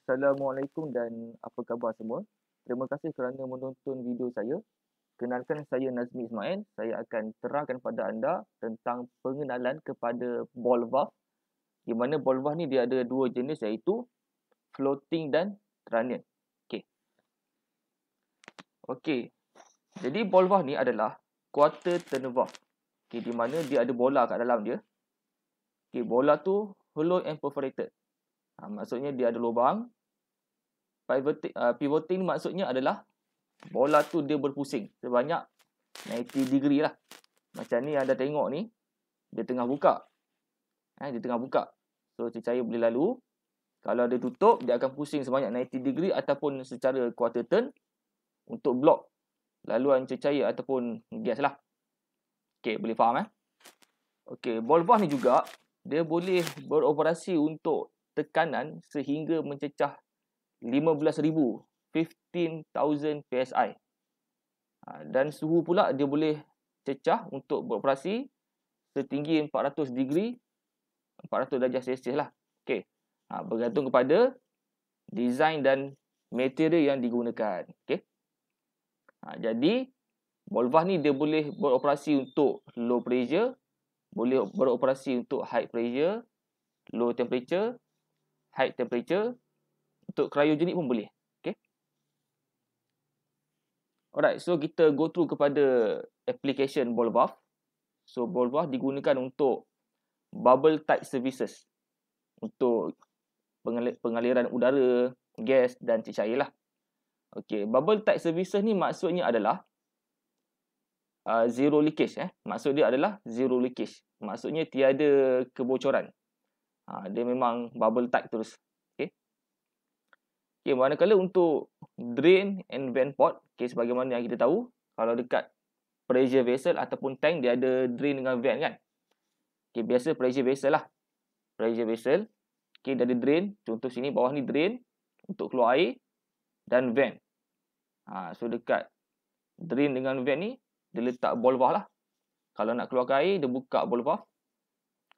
Assalamualaikum dan apa khabar semua. Terima kasih kerana menonton video saya. Kenalkan, saya Nazmi Ismail. Saya akan terangkan pada anda tentang pengenalan kepada ball valve. Di mana ball valve ni dia ada dua jenis, iaitu floating dan trunnion. Okey. Jadi ball valve ni adalah quarter turn valve. Di mana dia ada bola kat dalam dia. Bola tu hollow and perforated. Maksudnya dia ada lubang. Pivoting maksudnya adalah bola tu dia berpusing sebanyak 90 degree lah. Macam ni anda tengok ni, dia tengah buka. Dia tengah buka. So cecair boleh lalu. Kalau dia tutup, dia akan pusing sebanyak 90 degree ataupun secara quarter turn untuk block laluan cecair ataupun gas lah. Okey, boleh faham Okey, ball valve ni juga dia boleh beroperasi untuk tekanan sehingga mencecah 15,000 15,000 PSI. Dan suhu pula dia boleh cecah untuk beroperasi setinggi 400 degree, 400 darjah Celsius lah. Okey. Bergantung kepada design dan material yang digunakan. Okey. Jadi ball valve ni dia boleh beroperasi untuk low pressure, boleh beroperasi untuk high pressure, low temperature, high temperature, untuk cryogenic pun boleh. Okey. Alright, so kita go through kepada application ball valve. So ball valve digunakan untuk bubble tight services, untuk pengaliran udara, gas dan cecair lah. Okey, bubble tight services ni maksudnya adalah zero leakage. Maksud dia adalah zero leakage. Maksudnya tiada kebocoran. Dia memang bubble tight terus. Okey, manakala untuk drain and vent port, sebagaimana yang kita tahu, kalau dekat pressure vessel ataupun tank, dia ada drain dengan vent kan. Biasa pressure vessel lah. Pressure vessel. Dia ada drain. Contoh sini bawah ni drain untuk keluar air dan vent. So dekat drain dengan vent ni, dia letak ball valve lah. Kalau nak keluarkan air, dia buka ball valve.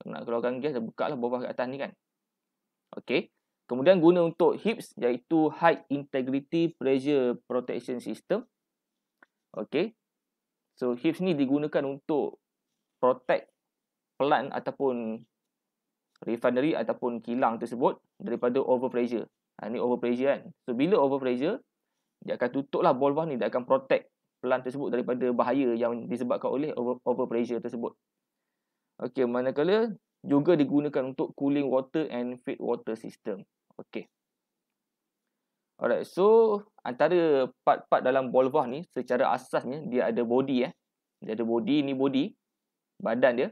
Kalau nak keluarkan gas, dia buka lah ball valve kat atas ni kan. Okey. Kemudian guna untuk HIPS, iaitu High Integrity Pressure Protection System. Okey. So HIPS ni digunakan untuk protect plant ataupun refinery ataupun kilang tersebut daripada overpressure. Ni overpressure kan. So bila overpressure, dia akan tutup lah ball valve ni. Dia akan protect plant tersebut daripada bahaya yang disebabkan oleh overpressure tersebut. Okey, manakala juga digunakan untuk cooling water and feed water system. Okey. Alright, so antara part-part dalam ball valve ni secara asasnya dia ada body Dia ada body, ni body, badan dia.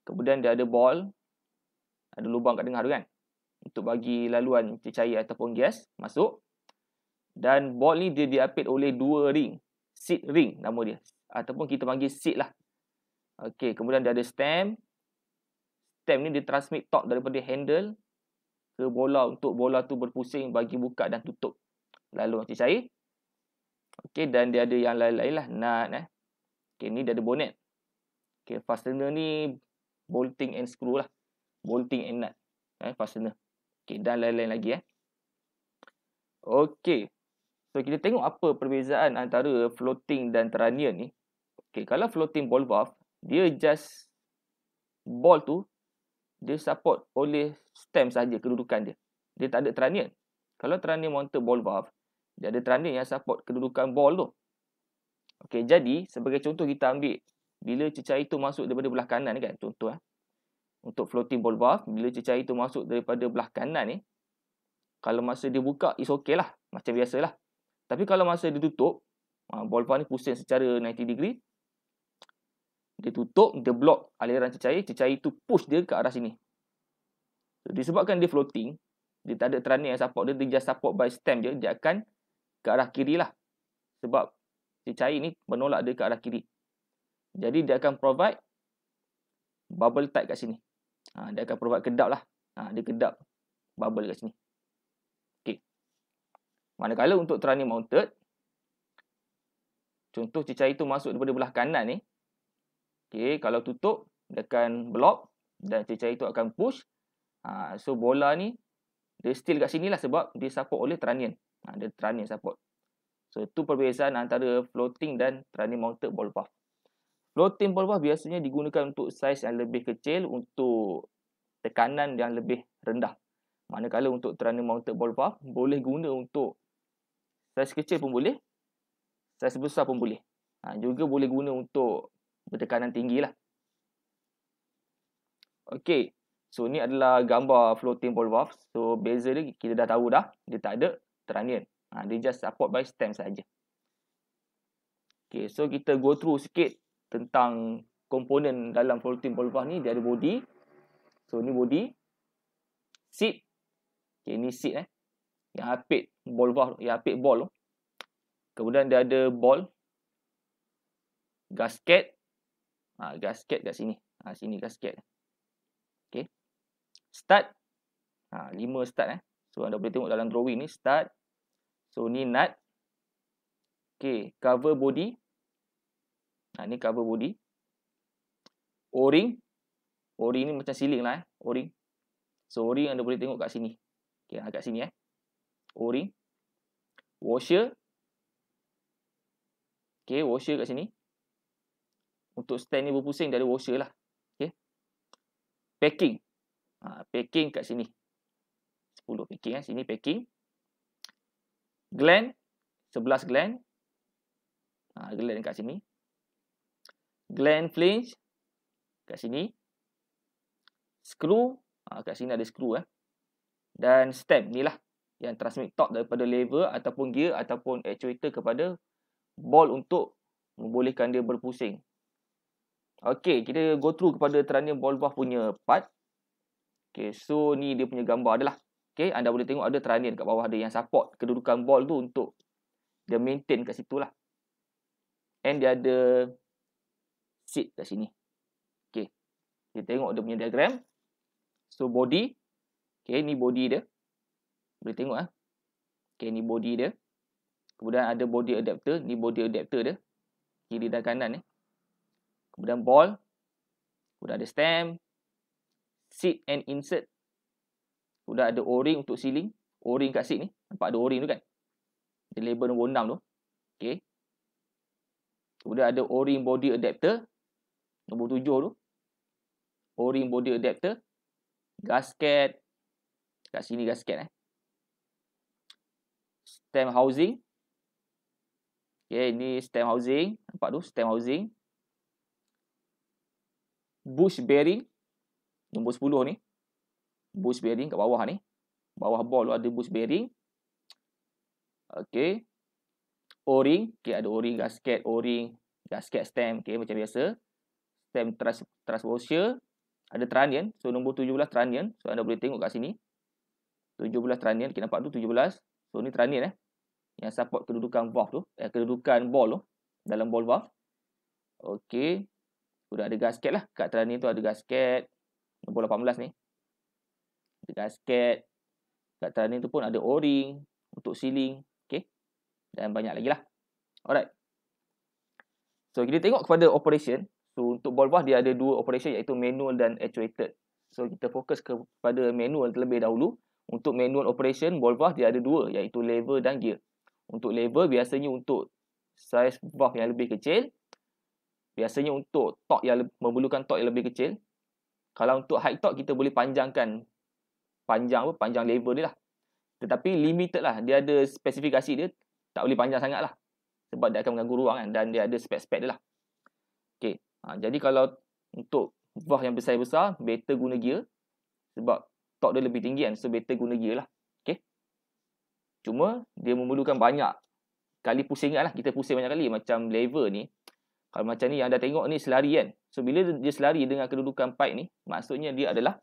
Kemudian dia ada ball, ada lubang kat tengah tu kan, untuk bagi laluan cecair ataupun gas masuk. Dan ball ni dia diapit oleh dua ring, seat ring nama dia, ataupun kita panggil seat lah. Okey, kemudian dia ada stem. Stem ni dia transmit torque daripada handle ke bola untuk bola tu berpusing bagi buka dan tutup laluan cecair. Okey, dan dia ada yang lain-lain lah, nut Okey, ni dia ada bonnet. Okey, fastener ni bolting and screw lah. Bolting and nut. Fastener. Okey, dan lain-lain lagi Okey. So kita tengok apa perbezaan antara floating dan trunnion ni. Okey, kalau floating ball valve, dia just ball tu dia support oleh stem saja kedudukan dia. Dia tak ada trunnion. Kalau trunnion mounted ball valve, dia ada trunnion yang support kedudukan ball tu. Okey, jadi sebagai contoh kita ambil bila cecair tu masuk daripada belah kanan kan, contoh untuk floating ball valve, bila cecair tu masuk daripada belah kanan ni, kalau masa dia buka, is okay lah, macam biasalah. Tapi kalau masa dia tutup, ball valve ni pusing secara 90 degree, dia tutup, dia block aliran cecair tu push dia ke arah sini. So, disebabkan dia floating, dia tak ada trunnion yang support dia, dia just support by stem dia akan ke arah kiri lah. Sebab cecair ni menolak dia ke arah kiri. Jadi dia akan provide bubble tight kat sini. Dia akan provide kedap lah. Dia kedap bubble kat sini. Okey. Manakala untuk trunnion mounted, contoh cecair tu masuk daripada belah kanan ni. Okey, kalau tutup, dia akan block dan cecair tu akan push. So bola ni Dia still kat sini lah sebab dia support oleh trunnion. Dia trunnion support. So, itu perbezaan antara floating dan trunnion mounted ball valve. Floating ball valve biasanya digunakan untuk saiz yang lebih kecil, untuk tekanan yang lebih rendah. Manakala untuk trunnion mounted ball valve boleh guna untuk saiz kecil pun boleh, saiz besar pun boleh. Juga boleh guna untuk bertekanan tinggi lah. Okey. So, ni adalah gambar floating ball valve. So, beza dia kita dah tahu dah. Dia tak ada trunnion. Dia just support by stem saja. Okay, so kita go through sikit tentang komponen dalam floating ball valve ni. Dia ada body. So, ni body. Seat. Okay, ni seat yang apit ball valve, yang apit ball tu. Kemudian dia ada ball. Gasket. Gasket kat sini. Sini gasket. Okay. Stud. 5 stud So, anda boleh tengok dalam drawing ni. Stud. So, ni nut. Okay. Cover body. Ni cover body. O-ring. O-ring ni macam siling lah. O-ring. So, O-ring anda boleh tengok kat sini. Okay. Kat sini O-ring. Washer. Okay. Washer kat sini. Untuk stand ni berpusing, dia ada washer lah. Okay. Packing. Packing kat sini. 10 packing Sini packing. Gland. 11 gland. Gland kat sini. Gland flange. Kat sini. Screw. Kat sini ada screw Dan stem ni lah yang transmit torque daripada lever ataupun gear ataupun actuator kepada ball untuk membolehkan dia berpusing. Okey, kita go through kepada trunnion ball valve punya part. Okey, so ni dia punya gambar adalah. Okey, anda boleh tengok ada trunnion kat bawah dia yang support kedudukan ball tu untuk dia maintain kat situ lah. And dia ada seat kat sini. Okey, kita tengok dia punya diagram. So, body. Okey, ni body dia. Boleh tengok Okey, ni body dia. Kemudian ada body adapter. Ni body adapter dia. Kiri dan kanan Kemudian ball. Kemudian ada stem. Seat and insert. Kemudian ada O-ring untuk sealing. O-ring kat seat ni. Nampak ada O-ring tu kan? Dia label nombor 6 tu. Okey. Kemudian ada O-ring body adapter. Nombor 7 tu. O-ring body adapter. Gasket. Kat sini gasket Stem housing. Okay, ni stem housing. Nampak tu, stem housing. Bush bearing. Nombor 10 ni. Bush bearing kat bawah ni. Bawah ball tu ada bush bearing. Okay. O-ring. Okay, ada O-ring, gasket, O-ring, gasket, stem. Okay, macam biasa. Stem truss washer. Ada trunnion. So, nombor 17 trunnion. So, anda boleh tengok kat sini. 17 trunnion. Okay, nampak tu 17. So, ni trunnion yang support kedudukan valve tu. Kedudukan ball tu. Dalam ball valve. Okay. Sudah ada gasket lah. Kat trunnion tu ada gasket. Nombor 18 ni. Ada gasket. Kat trunnion tu pun ada O-ring. Untuk sealing. Okay. Dan banyak lagi lah. Alright. So, kita tengok kepada operation. So, untuk ball valve dia ada 2 operation iaitu manual dan actuated. So, kita fokus kepada manual terlebih dahulu. Untuk manual operation, ball valve dia ada 2 iaitu lever dan gear. Untuk lever biasanya untuk saiz valve yang lebih kecil. Biasanya untuk torque yang memerlukan torque yang lebih kecil. Kalau untuk high torque kita boleh panjang lever dia lah. Tetapi limited lah. Dia ada spesifikasi dia. Tak boleh panjang sangat lah. Sebab dia akan mengganggu ruang dan dia ada spek-spek dia lah. Okay. Jadi kalau untuk valve yang besar-besar, better guna gear. Sebab torque dia lebih tinggi So better guna gear lah. Okay. Cuma dia memerlukan banyak kali pusingan lah. Kita pusing banyak kali. Macam lever ni. Kalau macam ni yang anda tengok ni selari So bila dia selari dengan kedudukan pipe ni, maksudnya dia adalah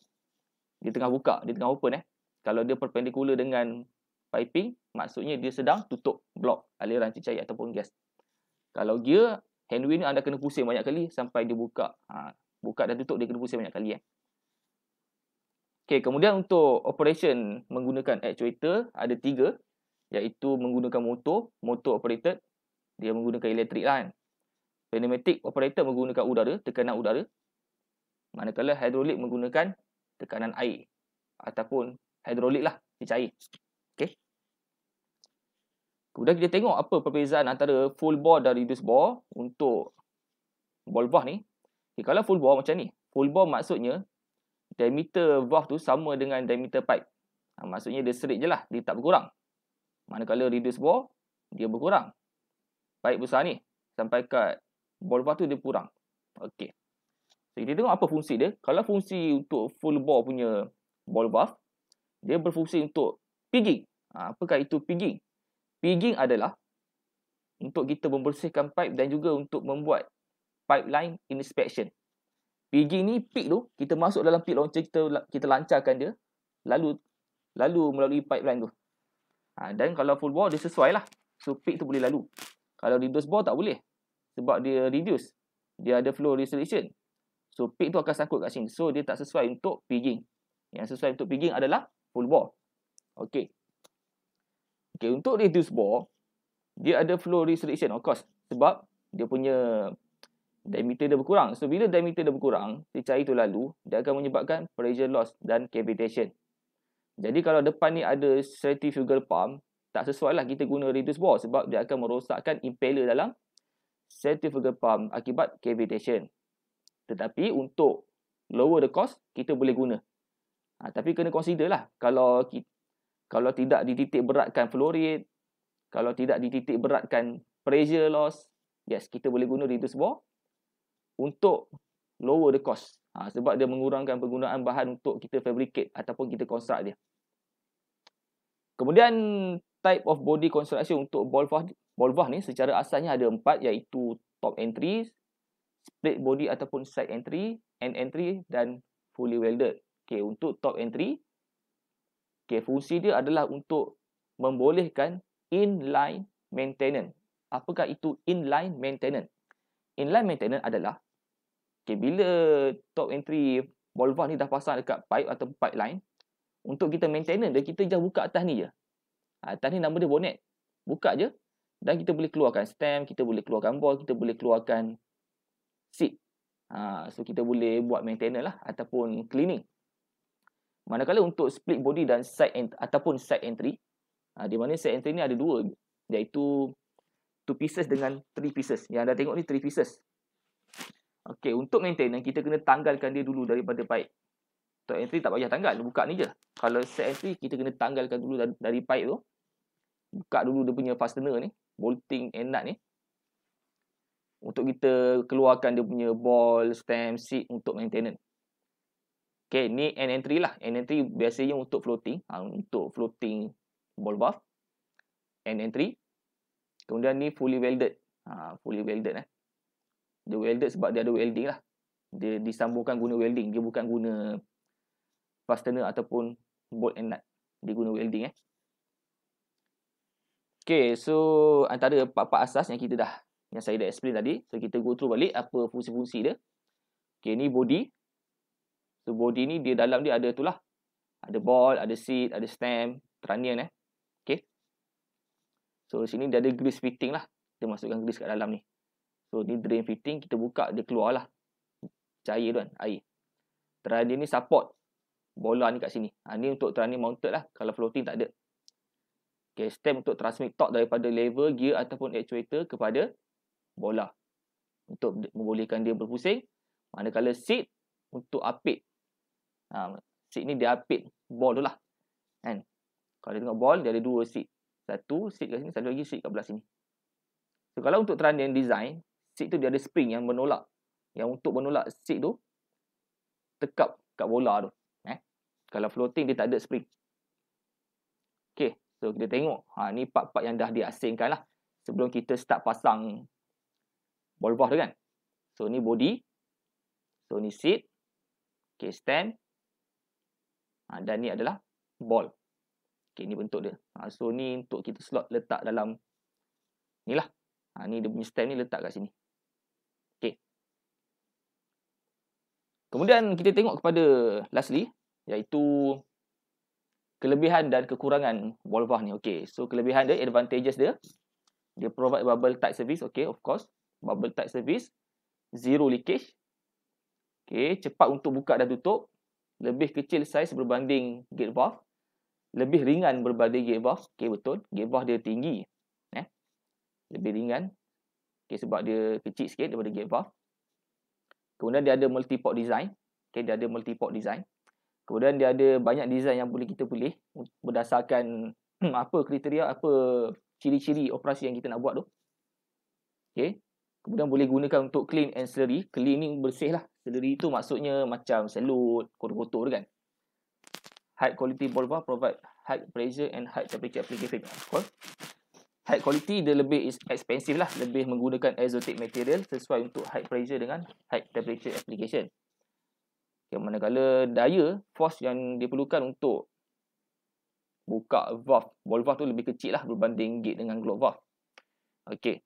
dia tengah buka, dia tengah open Kalau dia perpendicular dengan piping, maksudnya dia sedang tutup blok aliran cecair ataupun gas. Kalau gear, hand wheel ni anda kena pusing banyak kali sampai dia buka. Buka dan tutup dia kena pusing banyak kali Okay, kemudian untuk operation menggunakan actuator ada 3, iaitu menggunakan motor operated, dia menggunakan elektrik lah Pneumatic operator menggunakan udara, tekanan udara. Manakala hidrolik menggunakan tekanan air ataupun hidrolik lah. cair. Okey. Kemudian kita tengok apa perbezaan antara full bore dan reduced bore untuk ball valve ni. Okay, kalau full bore macam ni. Full bore maksudnya diameter valve tu sama dengan diameter pipe. Maksudnya dia straight je lah, dia tak berkurang. Manakala reduced bore, dia berkurang. Pipe besar ni sampai kat ball valve tu dia kurang. Okey. So, kita tengok apa fungsi dia. Kalau fungsi untuk full bore punya ball valve, dia berfungsi untuk pigging. Apakah itu pigging? Pigging adalah untuk kita membersihkan pipe dan juga untuk membuat pipeline inspection. Pigging ni, pig tu, kita masuk dalam pig launcher, kita lancarkan dia, lalu melalui pipeline tu. Dan kalau full bore, dia sesuai lah. So, pig tu boleh lalu. Kalau reduced bore tak boleh. Sebab dia reduce. Dia ada flow restriction. So, pig tu akan sangkut kat sini. So, dia tak sesuai untuk pigging. Yang sesuai untuk pigging adalah full bore. Okey. Okay, untuk reduced bore, dia ada flow restriction, of course. Sebab dia punya diameter dia berkurang. So, bila diameter dia berkurang, si cair tu lalu, dia akan menyebabkan pressure loss dan cavitation. Jadi, kalau depan ni ada centrifugal pump, tak sesuai lah kita guna reduced bore sebab dia akan merosakkan impeller dalam centrifugal pump akibat cavitation. Tetapi, untuk lower the cost, kita boleh guna. Tapi kena consider lah. Kalau tidak dititik beratkan flow rate, kalau tidak dititik beratkan pressure loss, yes, kita boleh guna reduced bore untuk lower the cost. Sebab dia mengurangkan penggunaan bahan untuk kita fabricate ataupun kita construct dia. Kemudian, type of body construction untuk ball valve ni secara asalnya ada 4, iaitu top entry, split body ataupun side entry, end entry dan fully welded. Okay, untuk top entry, okay, fungsi dia adalah untuk membolehkan inline maintenance. Apakah itu inline maintenance? Inline maintenance adalah, okay, bila top entry ball valve ni dah pasang dekat pipe atau pipeline, untuk kita maintenance dia, kita just buka atas ni je. Atas ni nama dia bonnet. Buka je dan kita boleh keluarkan stem, kita boleh keluarkan ball, kita boleh keluarkan seat. So kita boleh buat maintenance lah ataupun cleaning. Manakala untuk split body dan side entry, di mana side entry ni ada 2, iaitu 2 pieces dengan 3 pieces. Yang anda tengok ni 3 pieces. Okey, untuk maintenance kita kena tanggalkan dia dulu daripada pipe. Top entry tak payah tanggal, buka ni je. Kalau side entry kita kena tanggalkan dulu dari pipe tu. Buka dulu dia punya fastener ni, bolting and nut ni. Untuk kita keluarkan dia punya ball, stem, seat untuk maintenance. Okay, ni end entry lah. End entry biasanya untuk floating. Untuk floating ball valve. End entry. Kemudian ni fully welded. Fully welded. Dia welded sebab dia ada welding lah. Dia disambungkan guna welding. Dia bukan guna fastener ataupun bolt and nut. Dia guna welding. Okay, so antara part-part asas yang saya dah explain tadi. So, kita go through balik apa fungsi-fungsi dia. Okay, ni body. So, body ni dia dalam dia ada tu lah. Ada ball, ada seat, ada stem, trunnion. Okay. So, sini dia ada grease fitting lah. Kita masukkan grease kat dalam ni. So, ni drain fitting. Kita buka, dia keluar lah cair tu kan, air. Trunnion ni support bola ni kat sini. Ni untuk trunnion mounted lah. Kalau floating tak ada. Okay, stem untuk transmit torque daripada lever, gear ataupun actuator kepada bola. Untuk membolehkan dia berpusing. Manakala seat untuk apit. Seat ni dia apit ball tu lah. Kan? Kalau dia tengok ball, dia ada 2 seat. Satu seat kat sini, satu lagi seat kat belah sini. So, kalau untuk trunnion design, seat tu dia ada spring yang menolak. Yang untuk menolak seat tu, tekap kat bola tu. Kalau floating, dia tak ada spring. Okay, so kita tengok. Ni part-part yang dah diasingkan lah. Sebelum kita start pasang ball valve tu kan. So, ni body. So, ni seat. Okay, stem. Dan ni adalah ball. Okay, ni bentuk dia. So, ni untuk kita slot letak dalam ni lah. Ni dia punya stem ni letak kat sini. Okay. Kemudian kita tengok kepada lastly, iaitu kelebihan dan kekurangan ball valve ni. Okay, so kelebihan dia, advantages dia. Dia provide bubble tight service. Okay, of course. Bubble tight service. Zero leakage. Okay, cepat untuk buka dan tutup. Lebih kecil saiz berbanding gate valve. lebih ringan berbanding gate valve. Okey, betul. Gate valve dia tinggi. Lebih ringan. Okey, sebab dia kecil sikit daripada gate valve. Kemudian dia ada multi-port design. Okey, dia ada multi-port design. Kemudian dia ada banyak design yang boleh kita pilih berdasarkan apa kriteria, apa ciri-ciri operasi yang kita nak buat tu. Okey. Kemudian boleh gunakan untuk clean and slurry. Clean ni bersih lah. Slurry tu maksudnya macam selut, kotor-kotor kan. High quality ball valve provide high pressure and high temperature application. High quality dia lebih expensive lah. Lebih menggunakan exotic material sesuai untuk high pressure dengan high temperature application. Yang manakala daya, force yang diperlukan untuk buka valve, ball valve tu lebih kecil lah berbanding gate dengan globe valve. Okay.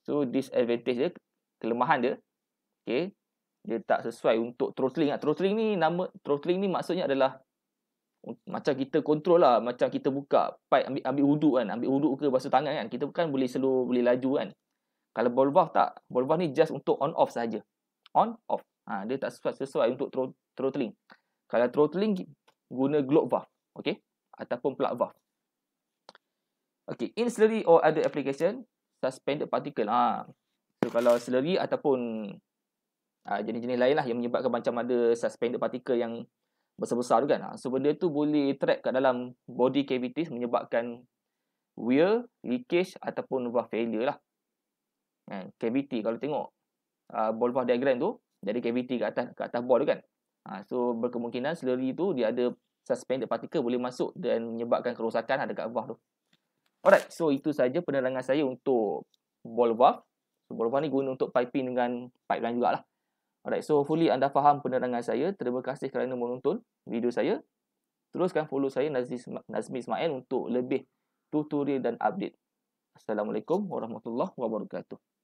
So, disadvantage dia, kelemahan dia, okay, dia tak sesuai untuk throttling. Throttling ni maksudnya adalah macam kita control lah, macam kita buka pipe ambil wuduk kan, ambil wuduk ke basuh tangan kan, kita kan boleh slow, boleh laju kan. Kalau ball valve tak, ball valve ni just untuk on off saja. On off. Dia tak sesuai untuk throttling. Kalau throttling guna globe valve, okey, ataupun plug valve. Okey, in slurry or other application, suspended particle. So kalau slurry ataupun jenis-jenis lain lah yang menyebabkan macam ada suspended particle yang besar-besar tu kan. So benda tu boleh trap kat dalam body cavities, menyebabkan wear, leakage ataupun valve failure lah. Cavity kalau tengok ball valve diagram tu, jadi cavity kat atas ball tu kan. So berkemungkinan slurry tu dia ada suspended particle boleh masuk dan menyebabkan kerosakan dekat valve tu. Alright, so itu saja penerangan saya untuk ball valve. So, ball valve ni guna untuk piping dengan pipeline jugalah. Alright, so hopefully anda faham penerangan saya. Terima kasih kerana menonton video saya. Teruskan follow saya Nazmi Ismail untuk lebih tutorial dan update. Assalamualaikum warahmatullahi wabarakatuh.